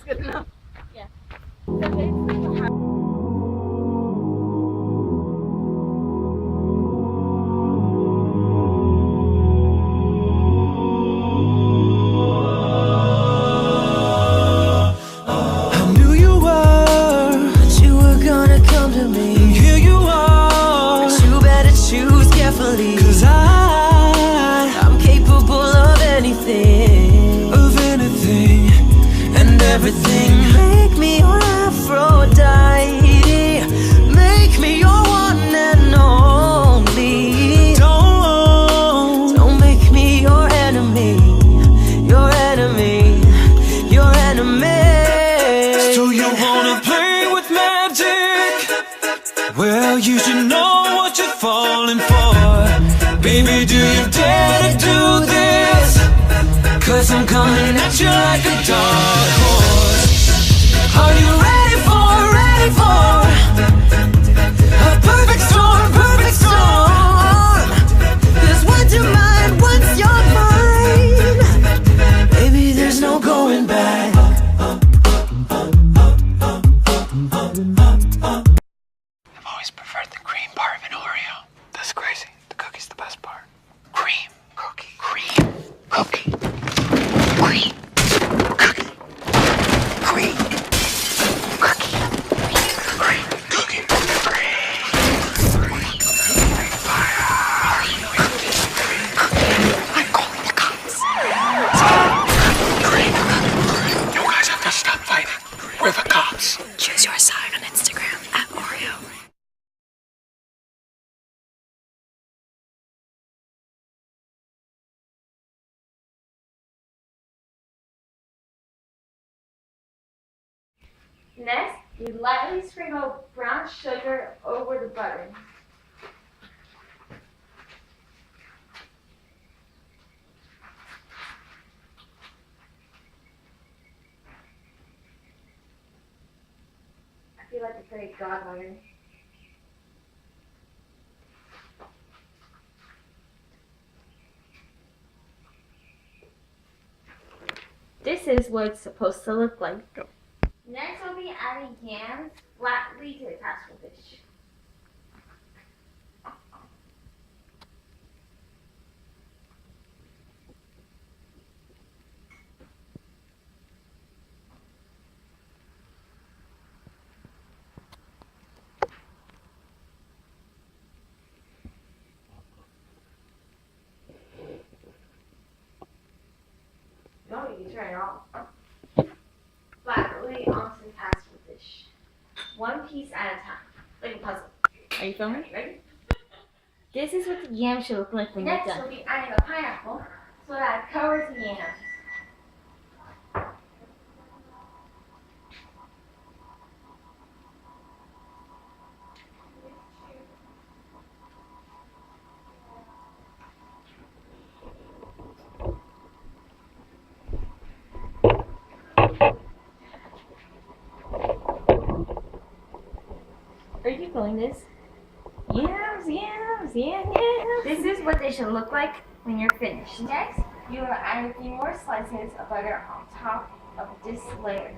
good enough. Yeah. So basically what happened. I knew you were, that you were gonna come to me. And here you are, but you better choose carefully. 'Cause I'm capable of anything, and everything. Make me your Aphrodite, make me your one and only. Don't make me your enemy, your enemy, your enemy. So you wanna play with magic? Well, you should know what you're falling for. Baby, do you dare to do this? 'Cause I'm coming at you like a dark horse. Are you ready for a perfect storm, perfect storm? 'Cause once you're mine, once you're mine, baby, there's no going back. I've always preferred the cream part of an Oreo. That's crazy. The cookie's the best part. Cream, cookie, cream, cookie, cream, cookie, cream, cookie, cream, cookie, cream, fire. I'm calling the cops. Cream. You guys have to stop fighting. We're the cops. Choose your side on Instagram at Oreo. Next, you lightly sprinkle brown sugar over the butter. I feel like a fairy godmother. This is what it's supposed to look like. Next, we'll be adding yams flatly to the casserole dish. No, you can turn it off. Flatly onto the casserole dish. One piece at a time, like a puzzle. Are you filming? Ready? This is what the yam should look like when you're Next, done. we'll be adding a pineapple so that it covers the yams. Are you filming this? Yams, yams, yams. This is what they should look like when you're finished. Next, you will add a few more slices of butter on top of this layer.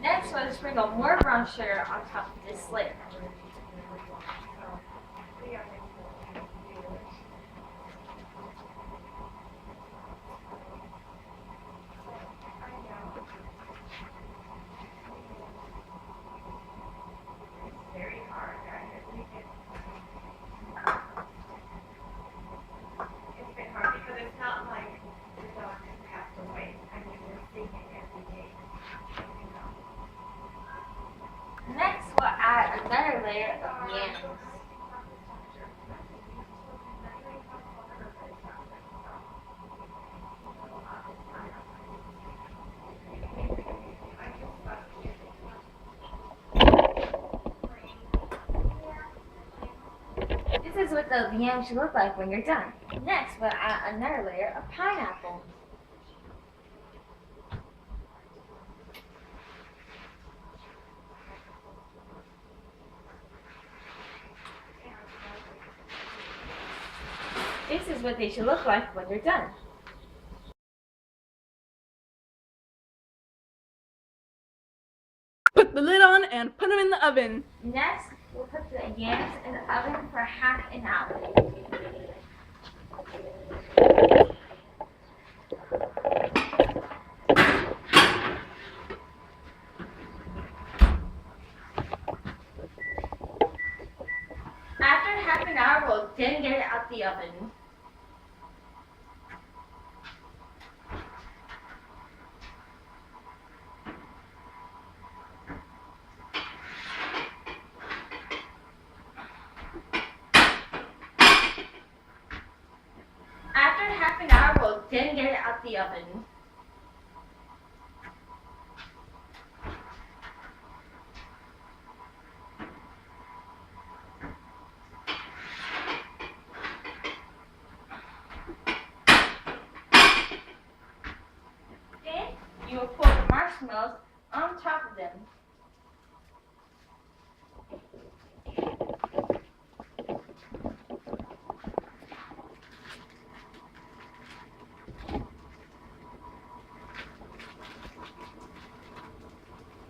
Next, we'll sprinkle more brown sugar on top of this layer. Next, we'll add another what the yam should look like when you're done. Next, we'll add another layer of pineapple. This is what they should look like when you're done. Put the lid on and put them in the oven. Next, we'll put the yams in the oven for half an hour. After half an hour, we'll then get it out the oven. After half an hour, we'll then get it out the oven. Then you will pour the marshmallows on top of them.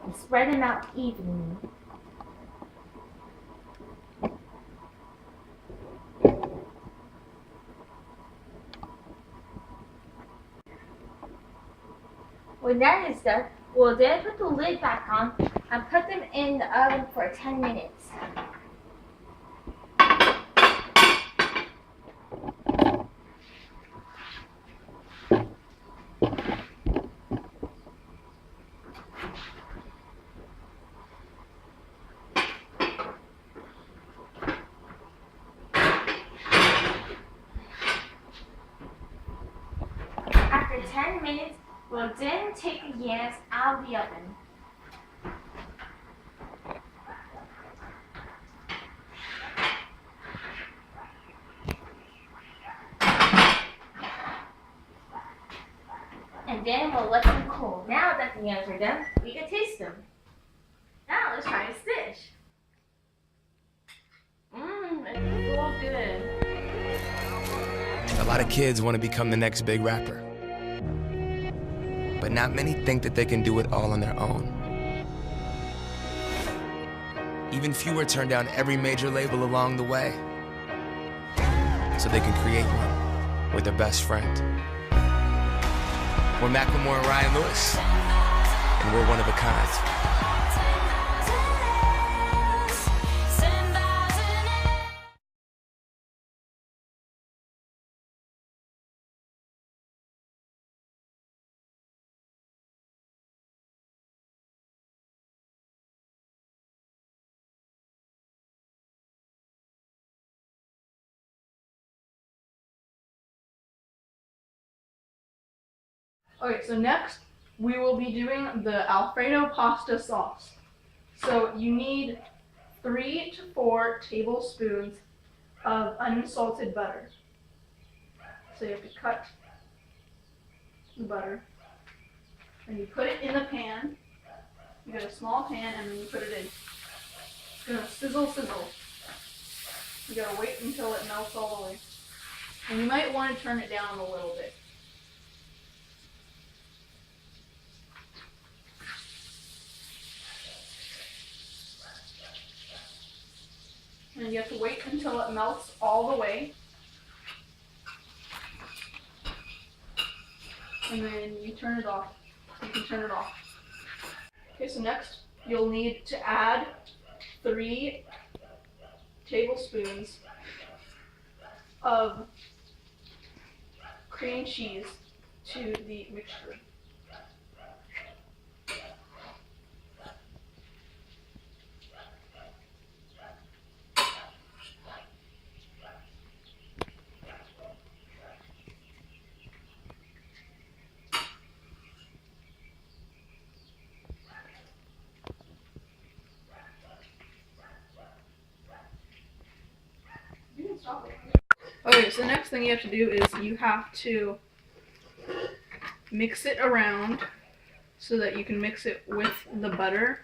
And spread them out evenly. When that is done, we'll then put the lid back on and put them in the oven for 10 minutes. After 10 minutes, we'll then take the yams out of the oven. And then we'll let them cool. Now that the yams are done, we can taste them. Now let's try this dish. It's so good. A lot of kids want to become the next big rapper. But not many think that they can do it all on their own. Even fewer turn down every major label along the way, so they can create one with their best friend. We're Macklemore and Ryan Lewis, and we're one of a kind. Okay, so next we will be doing the Alfredo pasta sauce. So you need 3 to 4 tablespoons of unsalted butter. So you have to cut the butter and you put it in the pan. You get a small pan and then you put it in. It's gonna sizzle. You gotta wait until it melts all the way. And you might want to turn it down a little bit. And you have to wait until it melts all the way. And then you turn it off. You can turn it off. Okay, so next you'll need to add 3 tablespoons of cream cheese to the mixture. Okay, so the next thing you have to do is you have to mix it around so that you can mix it with the butter.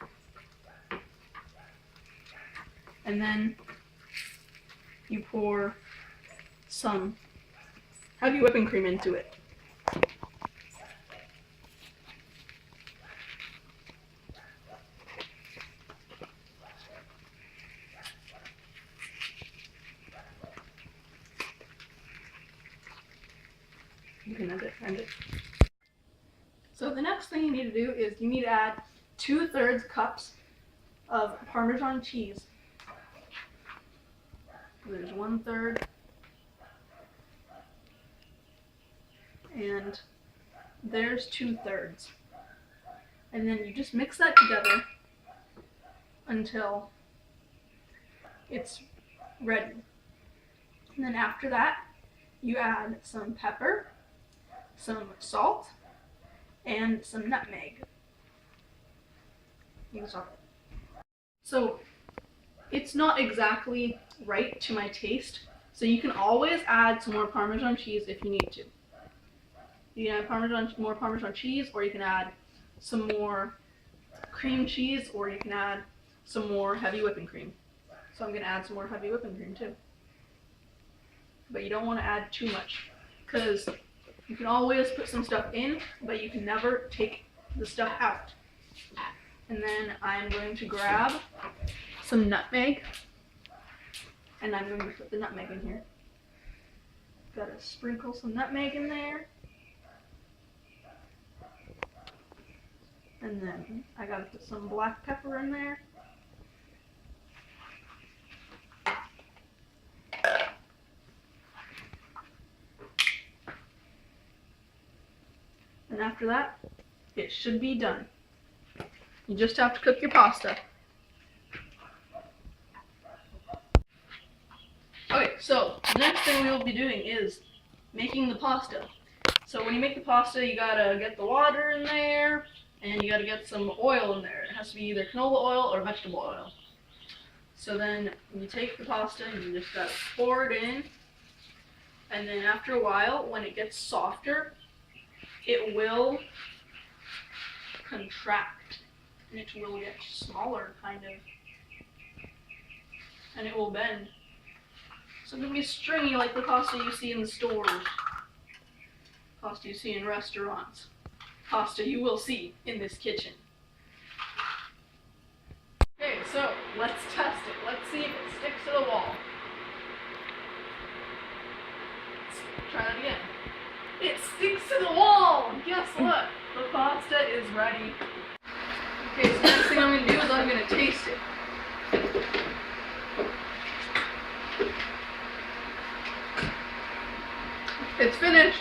And then you pour some heavy whipping cream into it. You can end it. So the next thing you need to do is you need to add 2/3 cups of Parmesan cheese. There's 1/3. And there's 2/3. And then you just mix that together until it's ready. And then after that, you add some pepper, some salt, and some nutmeg. You can stop it. So it's not exactly right to my taste, so you can always add some more Parmesan cheese if you need to. You can add more Parmesan cheese, or you can add some more cream cheese, or you can add some more heavy whipping cream. So I'm going to add some more heavy whipping cream too. But you don't want to add too much, because you can always put some stuff in, but you can never take the stuff out. And then I'm going to grab some nutmeg, and I'm going to put the nutmeg in here. Gotta sprinkle some nutmeg in there. And then I gotta put some black pepper in there. And after that, it should be done. You just have to cook your pasta. Okay, so the next thing we will be doing is making the pasta. So when you make the pasta, you gotta get the water in there, and you gotta get some oil in there. It has to be either canola oil or vegetable oil. So then you take the pasta and you just gotta pour it in, and then after a while, when it gets softer, it will contract, and it will get smaller, kind of, and it will bend. So it's gonna be stringy like the pasta you see in the stores, pasta you see in restaurants, pasta you will see in this kitchen. Okay, so let's test it. Let's see if it sticks to the wall. Let's try that again. It sticks to the wall! Guess what? The pasta is ready. Okay, so the next thing I'm gonna do is I'm gonna taste it. It's finished.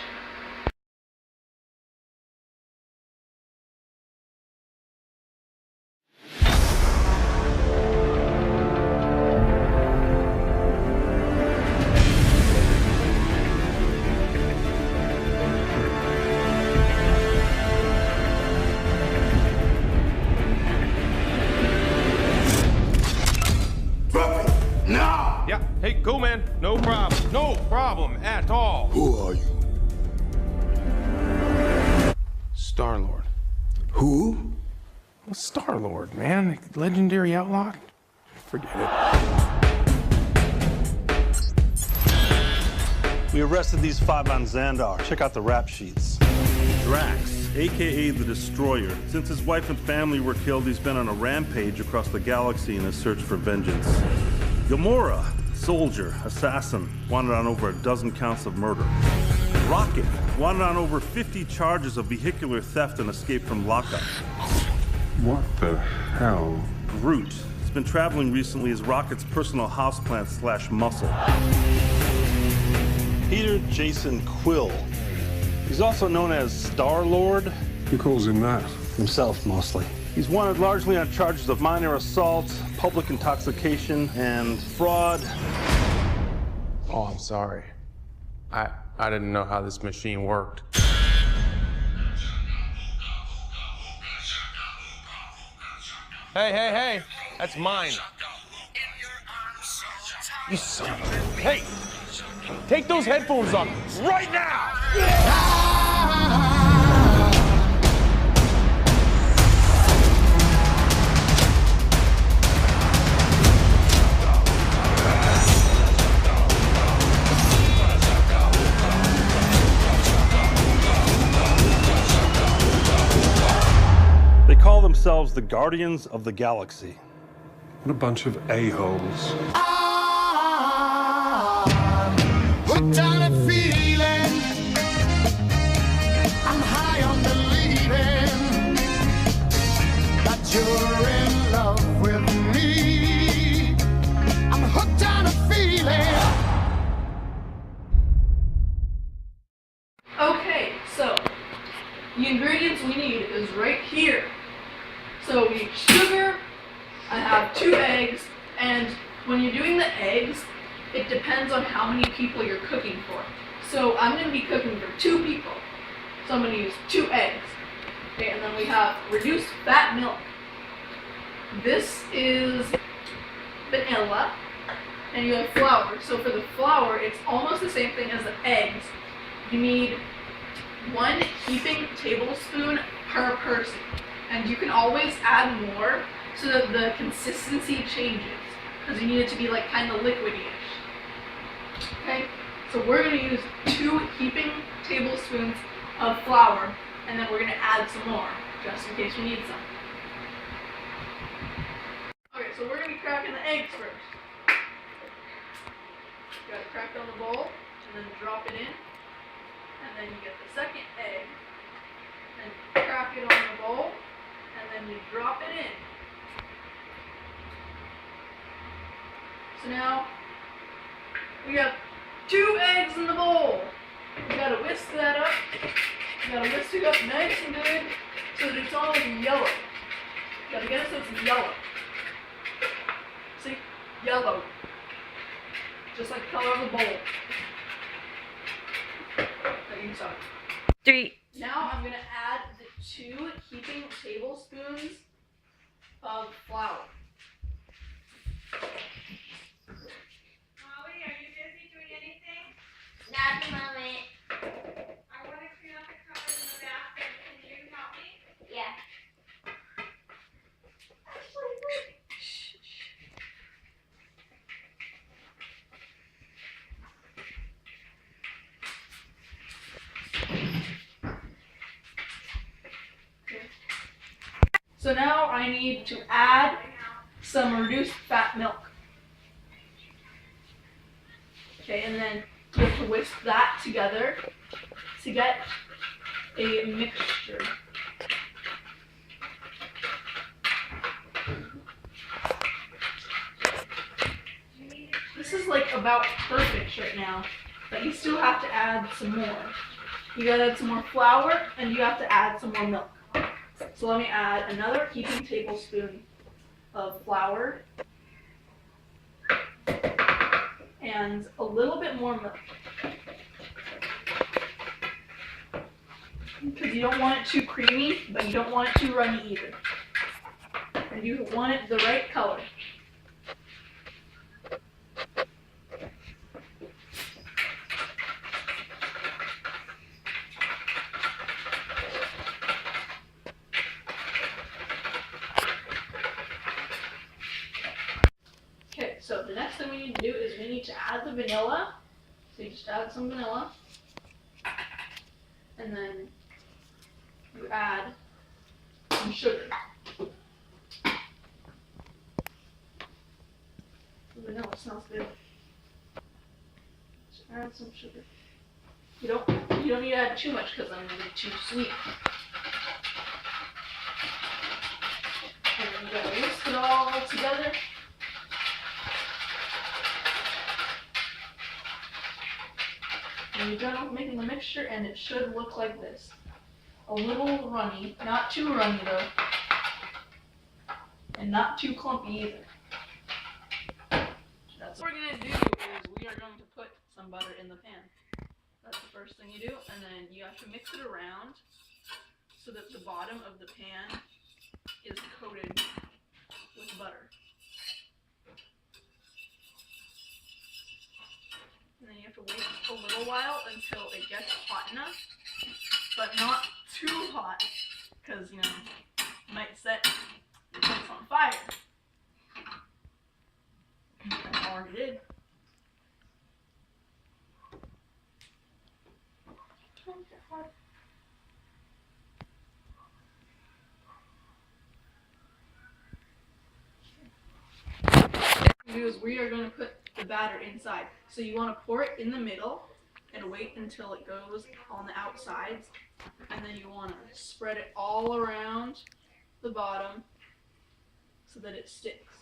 Yeah, hey, cool, man. No problem. No problem at all. Who are you? Star-Lord. Who? Well, Star-Lord, man. Legendary outlaw. Forget it. We arrested these 5 on Xandar. Check out the rap sheets. Drax, aka the Destroyer. Since his wife and family were killed, he's been on a rampage across the galaxy in his search for vengeance. Gamora, soldier, assassin, wanted on over a dozen counts of murder. Rocket, wanted on over 50 charges of vehicular theft and escape from lockup. What the hell? Groot has been traveling recently as Rocket's personal houseplant / muscle. Peter Jason Quill. He's also known as Star-Lord. Who calls him that? Himself, mostly. He's wanted largely on charges of minor assault, public intoxication, and fraud. Oh, I'm sorry. I didn't know how this machine worked. Hey, that's mine. You son of a... Hey! Take those headphones off right now! They call themselves the Guardians of the Galaxy. What a bunch of a-holes. Hooked on a feeling. I'm high on believing that you're in love with me. I'm hooked on a feeling. Okay, so the ingredients we need is right here. So we need sugar, I have 2 eggs, and when you're doing the eggs, it depends on how many people you're cooking for. So I'm going to be cooking for 2 people. So I'm going to use 2 eggs. Okay, and then we have reduced fat milk. This is vanilla, and you have flour. So for the flour, it's almost the same thing as the eggs. You need 1 heaping tablespoon per person. And you can always add more so that the consistency changes, because you need it to be like kind of liquidy-ish. Okay, so we're going to use 2 heaping tablespoons of flour, and then we're going to add some more, just in case we need some. Okay, so we're going to be cracking the eggs first. You got it cracked on the bowl, and then drop it in, and then you get the second egg, and crack it on the bowl, and then you drop it in. So now, we have 2 eggs in the bowl. You gotta whisk that up. You gotta whisk it up nice and good so that it's all yellow. You gotta get it so it's yellow. See? Yellow. Just like the color of the bowl. That you saw. 3. Now I'm gonna add the 2 heaping tablespoons of flour. Molly, are you busy doing anything? Not at the moment. I want to clean up the cupboard in the bathroom. Can you help me? Yeah. So now I need to add some reduced fat milk. Okay, and then you have to whisk that together to get a mixture. This is like about perfect right now, but you still have to add some more. You gotta add some more flour, and you have to add some more milk. So let me add another heaping tablespoon of flour and a little bit more milk. Because you don't want it too creamy, but you don't want it too runny either. And you want it the right color. Okay, so the next thing we need to do is we need to add the vanilla. So you just add some vanilla. And then you add some sugar. The vanilla smells good. Just add some sugar. You don't need to add too much because I'm going to be too sweet. And then you gotta whisk it all together. And you're done with making the mixture, and it should look like this. A little runny, not too runny though, and not too clumpy either. That's what we're gonna do is we are going to put some butter in the pan. That's the first thing you do, and then you have to mix it around so that the bottom of the pan is coated with butter. and then you have to wait a little while until it gets hot enough, but not too hot, because, you know, it might set your place on fire. I already did. Is we are going to put the batter inside. So you want to pour it in the middle and wait until it goes on the outsides, and then you want to spread it all around the bottom so that it sticks.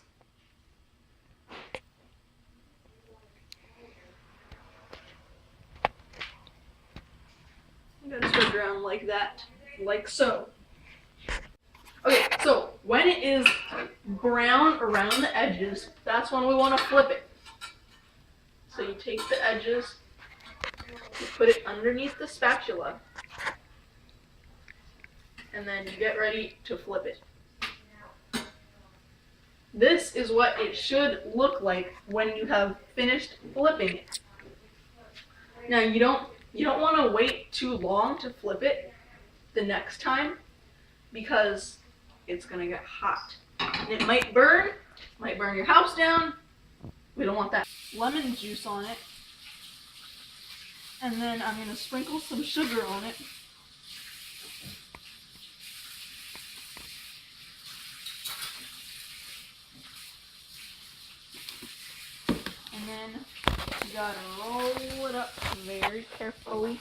You gotta spread it around like that, like so. Okay, so when it is brown around the edges, that's when we want to flip it. So you take the edges, you put it underneath the spatula, and then you get ready to flip it. This is what it should look like when you have finished flipping it. Now you don't want to wait too long to flip it the next time, because it's gonna get hot. And it might burn your house down. We don't want that. Lemon juice on it. And then I'm gonna sprinkle some sugar on it. And then you gotta roll it up very carefully.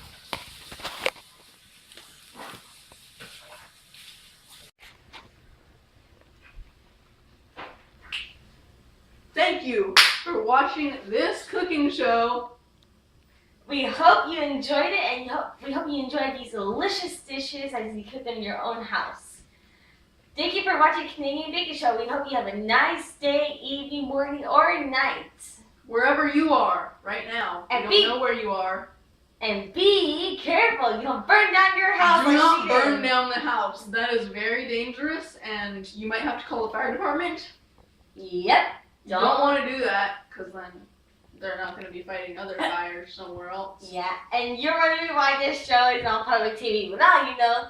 Thank you for watching this cooking show. We hope you enjoyed it, and we hope you enjoyed these delicious dishes as you cook them in your own house. Thank you for watching Canadian Baking Show. We hope you have a nice day, evening, morning, or night. Wherever you are right now. And we don't know where you are. And be careful. You don't burn down your house. Do not burn down the house. That is very dangerous, and you might have to call the fire department. Yep. You don't want to do that, because then they're not going to be fighting other fires somewhere else. Yeah, and you're wondering why this show is on public TV. Well, now you know.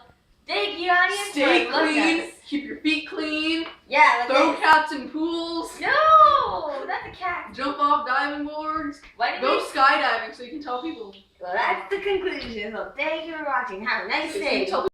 Thank you, audience. Stay for looking clean. at us. Keep your feet clean. Yeah. Throw cats in pools. No, not the cat. Jump off diving boards. Go skydiving so you can tell people. Well, that's the conclusion. So thank you for watching. Have a nice day.